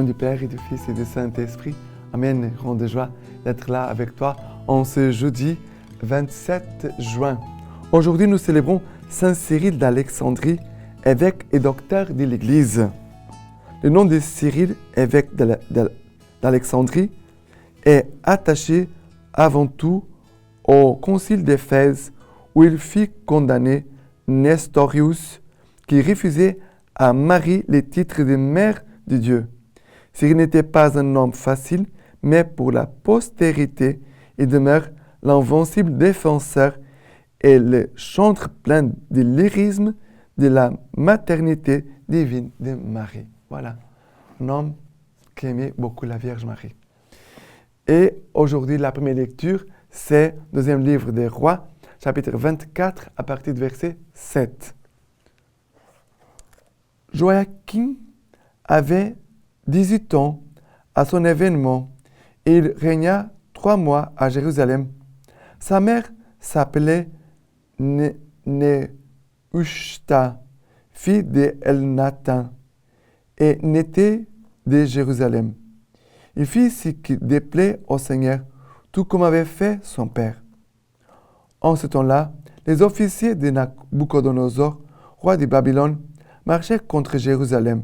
nom du Père et du Fils et du Saint-Esprit. Amen. Grand de joie d'être là avec toi en ce jeudi 27 juin. Aujourd'hui, nous célébrons Saint Cyril d'Alexandrie, évêque et docteur de l'Église. Le nom de Cyril, évêque d'Alexandrie, est attaché avant tout au concile d'Éphèse où il fit condamner Nestorius qui refusait à Marie les titres de mère de Dieu. Cyril n'était pas un homme facile, mais pour la postérité, il demeure l'invincible défenseur et le chantre plein de lyrisme de la maternité divine de Marie. Voilà, un homme qui aimait beaucoup la Vierge Marie. Et aujourd'hui, la première lecture, c'est le deuxième livre des Rois, chapitre 24, à partir du verset 7. Joachim avait 18 ans à son événement et il régna 3 mois à Jérusalem. Sa mère s'appelait Nehushta, fille d'Elnathan, et n'était de Jérusalem. Il fit ce qui déplaît au Seigneur, tout comme avait fait son père. En ce temps-là, les officiers de Nabuchodonosor, roi de Babylone, marchaient contre Jérusalem,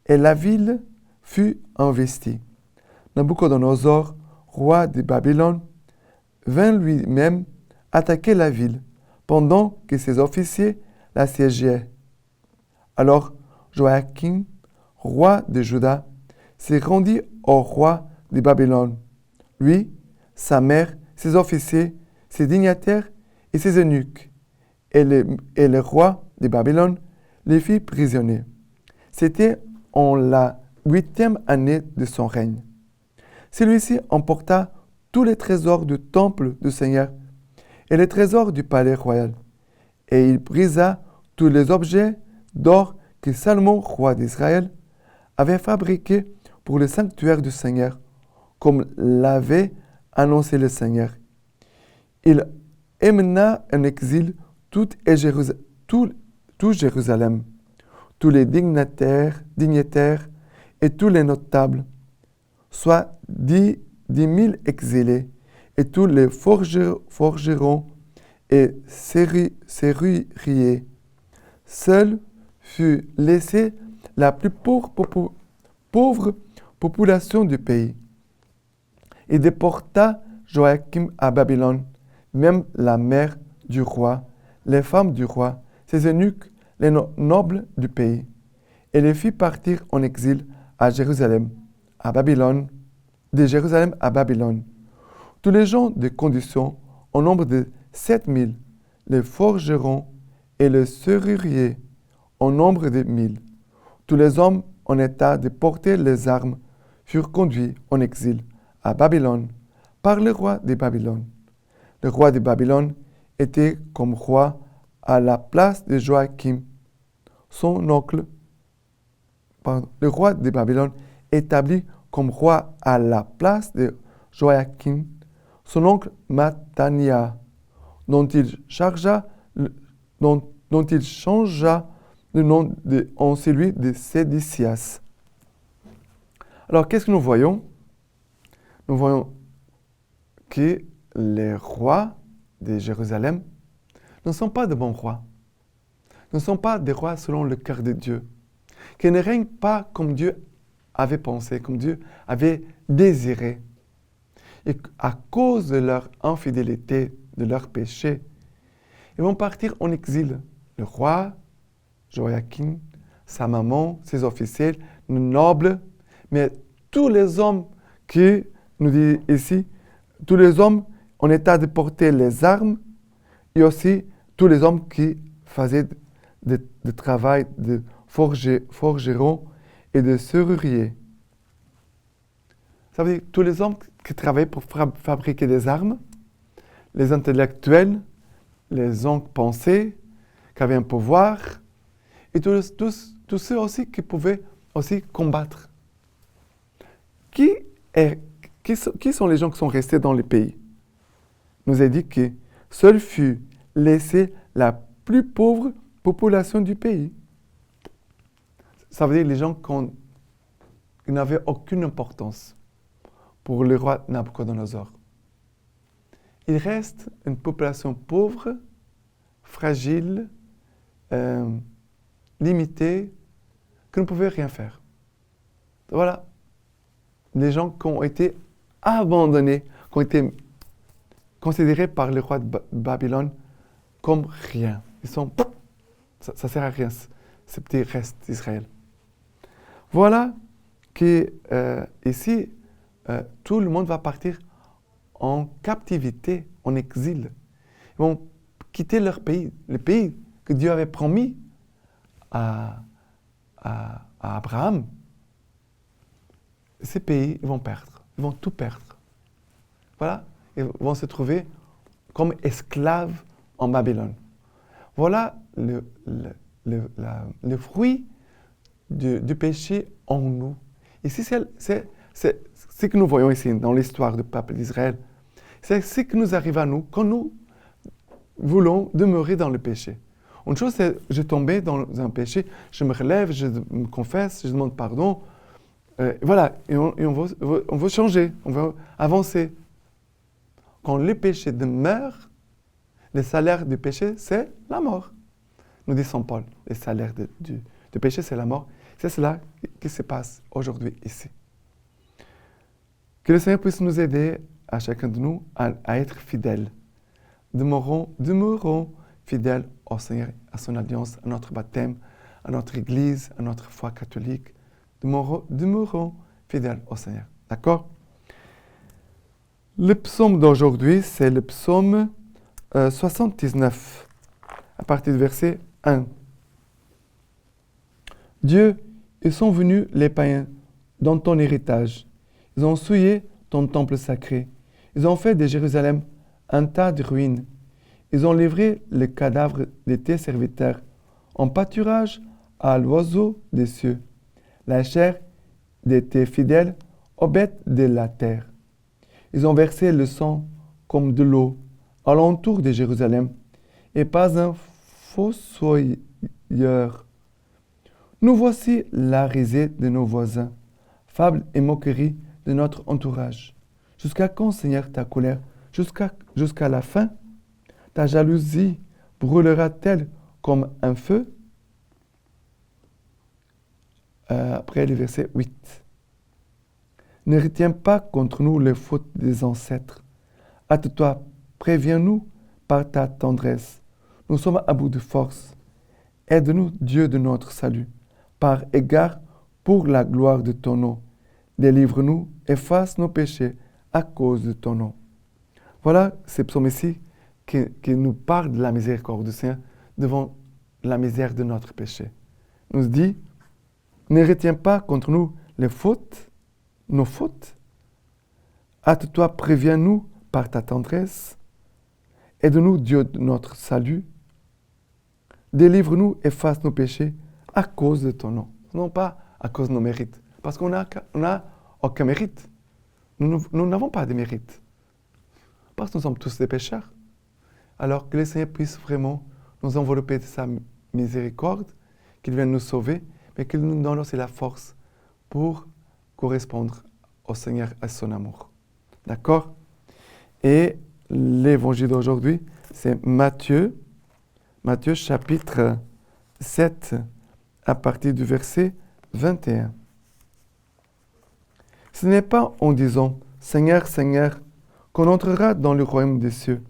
et la ville fut investie. Nabuchodonosor, roi de Babylone, vint lui-même attaquer la ville, pendant que ses officiers l'assiégeaient. Alors Joachim, roi de Juda, se rendit au roi de Babylone. Lui, sa mère, ses officiers, ses dignitaires et ses eunuques. Et le roi de Babylone les fit prisonniers. C'était en la 8e année de son règne. Celui-ci emporta tous les trésors du temple du Seigneur et les trésors du palais royal. Et il brisa tous les objets d'or que Salomon, roi d'Israël, avait fabriqués pour le sanctuaire du Seigneur, comme l'avait annoncé le Seigneur. Il emmena en exil tout Jérusalem, tous les dignitaires et tous les notables, soit 10 000 exilés, et tous les forgerons et serruriers. Seule fut laissée la plus pauvre population du pays. Il déporta Joachim à Babylone, même la mère du roi, les femmes du roi, ses eunuques, les nobles du pays, et les fit partir en exil à Jérusalem, à Babylone, de Jérusalem à Babylone. Tous les gens de condition, au nombre de 7000, les forgerons et les serruriers, au nombre de 1000. Tous les hommes en état de porter les armes furent conduits en exil à Babylone par le roi de Babylone. Le roi de Babylone était comme roi à la place de Joachim, son oncle. Le roi de Babylone établi comme roi à la place de Joachim, son oncle Mathania, dont il changea le nom en celui de Sédécias. Alors, qu'est-ce que nous voyons? Nous voyons que les rois de Jérusalem ne sont pas de bons rois. Ne sont pas des rois selon le cœur de Dieu, qui ne règnent pas comme Dieu avait pensé, comme Dieu avait désiré. Et à cause de leur infidélité, de leur péché, ils vont partir en exil. Le roi, Joachim, sa maman, ses officiers, les nobles, mais tous les hommes qui, nous dit ici, tous les hommes en état de porter les armes, et aussi tous les hommes qui faisaient de travail de forgerons et de serruriers. Ça veut dire tous les hommes qui travaillaient pour fabriquer des armes, les intellectuels, les hommes pensés, qui avaient un pouvoir, et tous ceux aussi qui pouvaient aussi combattre. Qui sont les gens qui sont restés dans le pays? Nous a dit que seule fut laissée la plus pauvre population du pays. Ça veut dire les gens n'avait aucune importance pour le roi Nabucodonosor. Il reste une population pauvre, fragile, limitée, qui ne pouvait rien faire. Voilà. Les gens qui ont été abandonnés, qui ont été considérés par le roi de Babylone comme rien. Ils sont... Ça ne sert à rien, ces petits restes d'Israël. Voilà que ici, tout le monde va partir en captivité, en exil. Ils vont quitter leur pays, le pays que Dieu avait promis à Abraham. Ces pays, ils vont perdre, ils vont tout perdre. Voilà, ils vont se trouver comme esclaves en Babylone. Voilà le fruit du péché en nous. Ici, c'est ce que nous voyons ici dans l'histoire du peuple d'Israël. C'est ce qui nous arrive à nous quand nous voulons demeurer dans le péché. Une chose, c'est je tombais dans un péché, je me relève, je me confesse, je demande pardon. Voilà, et on veut changer, on veut avancer. Quand le péché demeure, le salaire du péché, c'est la mort. Nous dit Saint Paul, le salaire du péché, c'est la mort. C'est cela qui se passe aujourd'hui ici. Que le Seigneur puisse nous aider, à chacun de nous, à être fidèles. Demeurons fidèles au Seigneur, à son alliance, à notre baptême, à notre Église, à notre foi catholique. Demeurons fidèles au Seigneur. D'accord? Le psaume d'aujourd'hui, c'est le psaume 79, à partir du verset 1. Dieu, ils sont venus, les païens, dans ton héritage. Ils ont souillé ton temple sacré. Ils ont fait de Jérusalem un tas de ruines. Ils ont livré le cadavre de tes serviteurs en pâturage à l'oiseau des cieux, la chair de tes fidèles aux bêtes de la terre. Ils ont versé le sang comme de l'eau alentour de Jérusalem, et pas un fossoyeur. Nous voici la risée de nos voisins, fable et moquerie de notre entourage. Jusqu'à quand, Seigneur, ta colère? Jusqu'à la fin? Ta jalousie brûlera-t-elle comme un feu? Après le verset 8. Ne retiens pas contre nous les fautes des ancêtres. Hâte-toi, préviens-nous par ta tendresse. Nous sommes à bout de force. Aide-nous, Dieu de notre salut, par égard pour la gloire de ton nom. Délivre-nous, efface nos péchés à cause de ton nom. Voilà ces psaumes ici qui nous parlent de la miséricorde du Seigneur devant la misère de notre péché. Nous dit, ne retiens pas contre nous les fautes, nos fautes. Hâte-toi, préviens-nous par ta tendresse. Aide-nous, Dieu de notre salut. Délivre-nous, efface nos péchés à cause de ton nom. Non pas à cause de nos mérites. Parce qu'on n'a aucun mérite. Nous n'avons pas de mérite. Parce que nous sommes tous des pécheurs. Alors que le Seigneur puisse vraiment nous envelopper de sa miséricorde, qu'il vienne nous sauver, mais qu'il nous donne aussi la force pour correspondre au Seigneur et à son amour. D'accord? Et l'évangile d'aujourd'hui, c'est Matthieu chapitre 7, à partir du verset 21. Ce n'est pas en disant « Seigneur, Seigneur » qu'on entrera dans le royaume des cieux,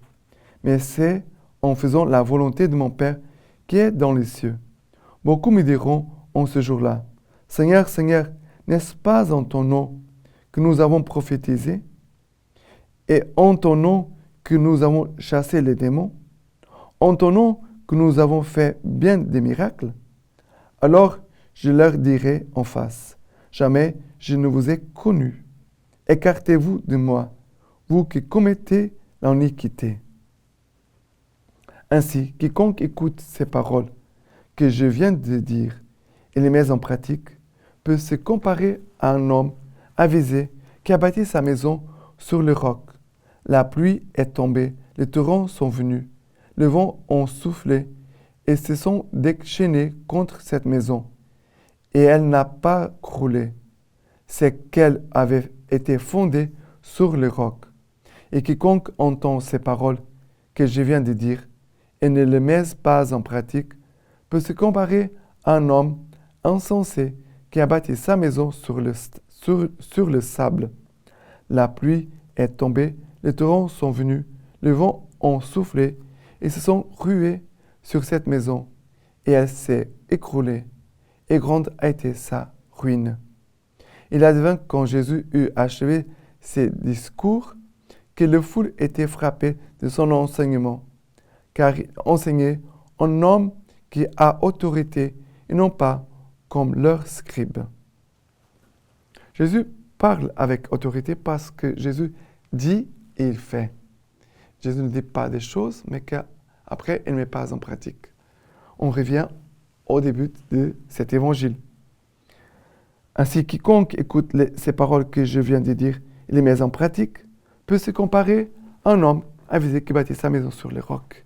mais c'est en faisant la volonté de mon Père qui est dans les cieux. Beaucoup me diront en ce jour-là « Seigneur, Seigneur, n'est-ce pas en ton nom que nous avons prophétisé et en ton nom que nous avons chassé les démons, en ton nom que nous avons fait bien des miracles? Alors je leur dirai en face, jamais je ne vous ai connus. Écartez-vous de moi, vous qui commettez l'iniquité. Ainsi, quiconque écoute ces paroles que je viens de dire et les met en pratique peut se comparer à un homme avisé qui a bâti sa maison sur le roc. La pluie est tombée, les torrents sont venus, le vent a soufflé et se sont déchaînés contre cette maison. Et elle n'a pas croulé. c'est qu'elle avait été fondée sur le roc. Et quiconque entend ces paroles que je viens de dire et ne les met pas en pratique peut se comparer à un homme insensé qui a bâti sa maison sur le sable. La pluie est tombée, les torrents sont venus, le vent ont soufflé et se sont rués sur cette maison, et elle s'est écroulée, et grande a été sa ruine. Il advint quand Jésus eut achevé ses discours que la foule était frappée de son enseignement, car il enseignait en homme qui a autorité et non pas comme leurs scribes. Jésus parle avec autorité parce que Jésus dit et il fait. Jésus ne dit pas des choses, mais qu'après, il ne met pas en pratique. On revient au début de cet évangile. Ainsi, quiconque écoute ces paroles que je viens de dire et les met en pratique peut se comparer à un homme avisé qui bâtit sa maison sur le roc.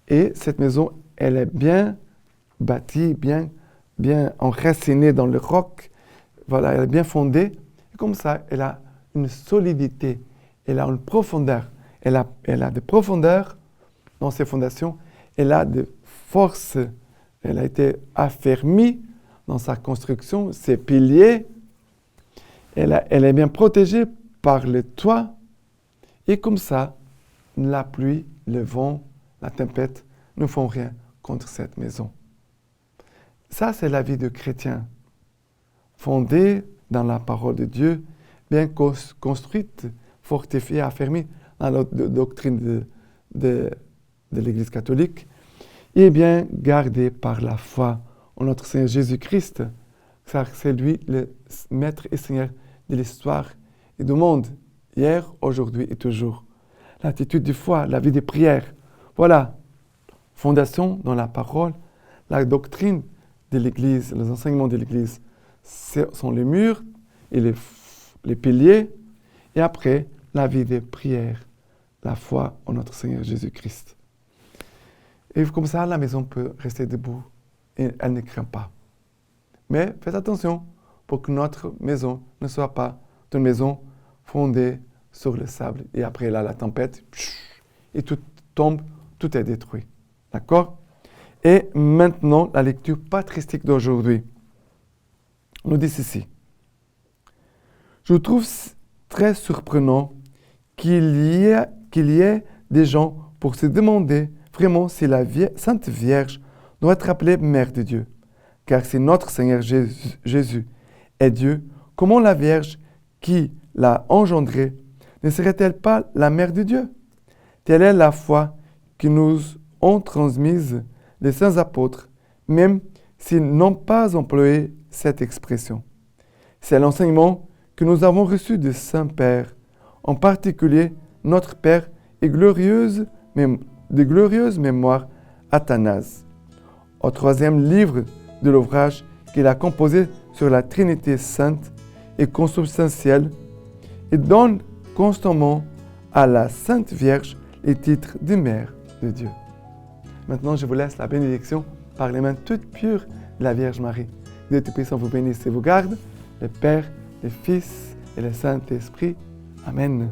Et cette maison, elle est bien bâtie, bien enracinée dans le roc. Voilà, elle est bien fondée. Et comme ça, elle a une solidité, elle a une profondeur. Elle a de profondeur dans ses fondations. Elle a de force. Elle a été affermie dans sa construction, ses piliers. Elle est bien protégée par le toit. Et comme ça, la pluie, le vent, la tempête ne font rien contre cette maison. Ça, c'est la vie de chrétien, fondée dans la parole de Dieu, bien construite, fortifiée, affermie dans la doctrine de l'Église catholique, et bien gardée par la foi en notre Seigneur Jésus-Christ, car c'est lui le Maître et Seigneur de l'histoire et du monde, hier, aujourd'hui et toujours. L'attitude de foi, la vie de prière, voilà, fondation dans la parole, la doctrine de l'Église, les enseignements de l'Église, ce sont les murs et les piliers, et après, la vie de prière, la foi en notre Seigneur Jésus-Christ. Et comme ça, la maison peut rester debout et elle ne craint pas. Mais faites attention pour que notre maison ne soit pas une maison fondée sur le sable. Et après, là, la tempête, et tout tombe, tout est détruit. D'accord? Et maintenant, la lecture patristique d'aujourd'hui. On nous dit ceci. Je trouve très surprenant qu'il y ait des gens pour se demander vraiment si la Sainte Vierge doit être appelée Mère de Dieu. Car si notre Seigneur Jésus est Dieu, comment la Vierge qui l'a engendré ne serait-elle pas la Mère de Dieu? Telle est la foi que nous ont transmise les saints apôtres, même s'ils n'ont pas employé cette expression. C'est l'enseignement que nous avons reçu de Saint-Père, en particulier notre Père et de glorieuse mémoire Athanase. Au 3e livre de l'ouvrage qu'il a composé sur la Trinité sainte et consubstantielle, il donne constamment à la Sainte Vierge les titres de Mère de Dieu. Maintenant, je vous laisse la bénédiction par les mains toutes pures de la Vierge Marie. Dieu Tout-Puissant vous bénisse et vous garde, le Père, le Fils et le Saint-Esprit. Amen.